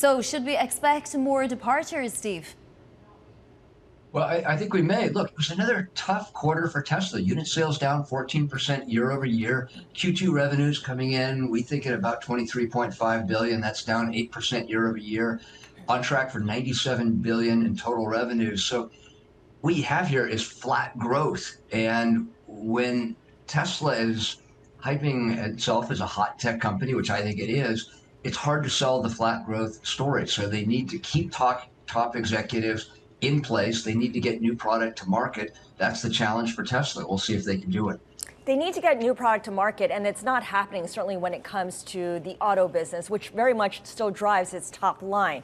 So should we expect more departures, Steve? Well, I think we may. Look, it was another tough quarter for Tesla. Unit sales down 14% year over year. Q2 revenues coming in, we think at about 23.5 billion. That's down 8% year over year. On track for 97 billion in total revenues. So what you have here is flat growth. And when Tesla is hyping itself as a hot tech company, which I think it is, it's hard to sell the flat growth story. So they need to keep top executives in place. They need to get new product to market. That's the challenge for Tesla. We'll see if they can do it. They need to get new product to market, and it's not happening, certainly when it comes to the auto business, which very much still drives its top line.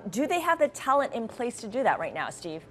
Do they have the talent in place to do that right now, Steve?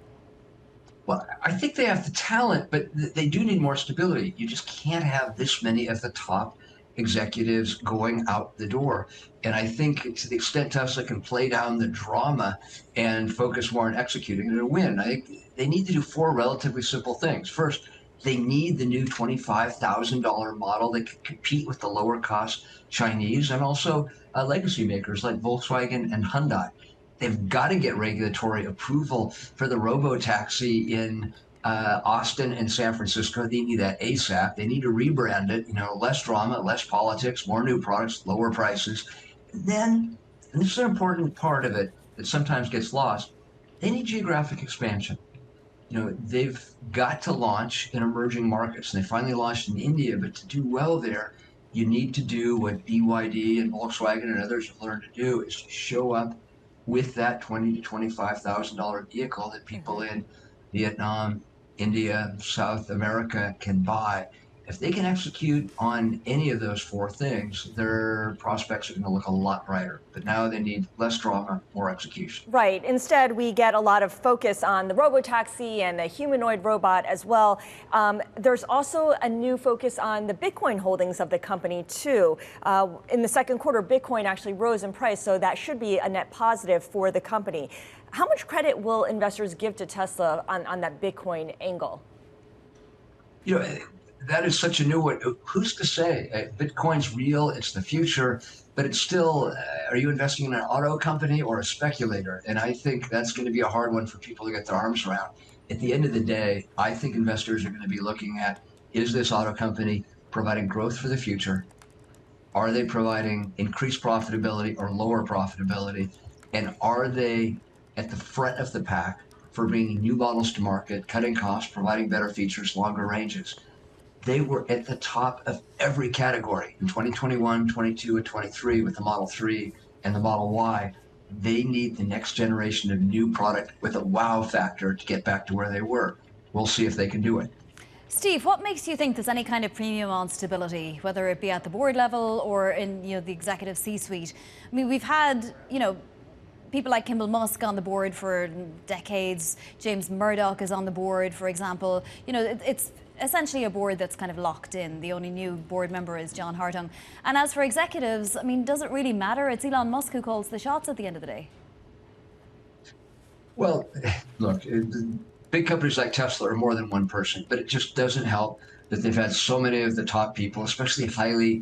Well, I think they have the talent, but they do need more stability. You just can't have this many of the top executives going out the door. And I think to the extent Tesla can play down the drama and focus more on executing, it'll win. I think they need to do four relatively simple things. First, they need the new $25,000 model that can compete with the lower cost Chinese and also legacy makers like Volkswagen and Hyundai. They've got to get regulatory approval for the robo-taxi in Austin and San Francisco. They need that ASAP. They need to rebrand it, less drama, less politics, more new products, lower prices. And then, and this is an important part of it that sometimes gets lost, they need geographic expansion. They've got to launch in emerging markets. And they finally launched in India, but to do well there, you need to do what BYD and Volkswagen and others have learned to do, is to show up with that $20,000 to $25,000 vehicle that people in Vietnam, India, South America can buy. If they can execute on any of those four things, their prospects are going to look a lot brighter. But now they need less drama, more execution. Right. Instead, we get a lot of focus on the robotaxi and the humanoid robot as well. There's also a new focus on the Bitcoin holdings of the company, too. In the second quarter, Bitcoin actually rose in price, so that should be a net positive for the company. How much credit will investors give to Tesla on that Bitcoin angle? That is such a new one. Who's to say? Bitcoin's real, it's the future, but it's still, are you investing in an auto company or a speculator? And I think that's going to be a hard one for people to get their arms around. At the end of the day, I think investors are going to be looking at, is this auto company providing growth for the future? Are they providing increased profitability or lower profitability? And are they at the front of the pack for bringing new models to market, cutting costs, providing better features, longer ranges? They were at the top of every category in 2021, 22, and 23 with the Model 3 and the Model Y. They need the next generation of new product with a wow factor to get back to where they were. We'll see if they can do it. Steve, what makes you think there's any kind of premium on stability, whether it be at the board level or in the executive C-suite? I mean, we've had people like Kimball Musk on the board for decades. James Murdoch is on the board, for example. It's essentially a board that's kind of locked in. The only new board member is John Hartung. And as for executives, I mean, does it really matter? It's Elon Musk who calls the shots at the end of the day. Well, look, big companies like Tesla are more than one person, but it just doesn't help that they've had so many of the top people, especially highly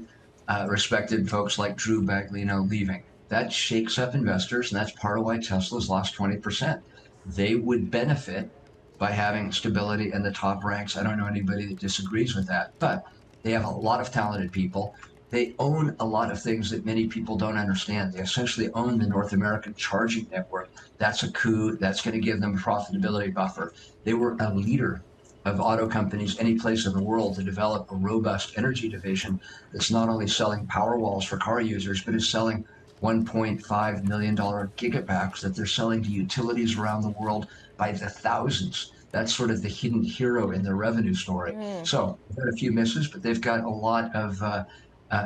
respected folks like Drew Baglino, leaving. That shakes up investors, and that's part of why Tesla's lost 20%. They would benefit by having stability in the top ranks. I don't know anybody that disagrees with that, but they have a lot of talented people. They own a lot of things that many people don't understand. They essentially own the North American charging network. That's a coup. That's going to give them a profitability buffer. They were a leader of auto companies any place in the world to develop a robust energy division that's not only selling power walls for car users, but is selling $1.5 million gigapacks that they're selling to utilities around the world by the thousands. That's sort of the hidden hero in their revenue story. So they've had a few misses, but they've got a lot of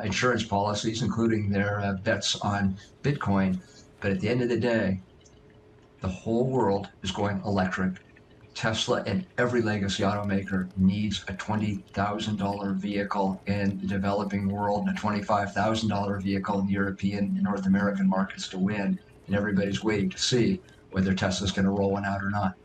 insurance policies, including their bets on Bitcoin. But at the end of the day, the whole world is going electric. Tesla and every legacy automaker needs a $20,000 vehicle in the developing world and a $25,000 vehicle in the European and North American markets to win. And everybody's waiting to see whether Tesla's going to roll one out or not.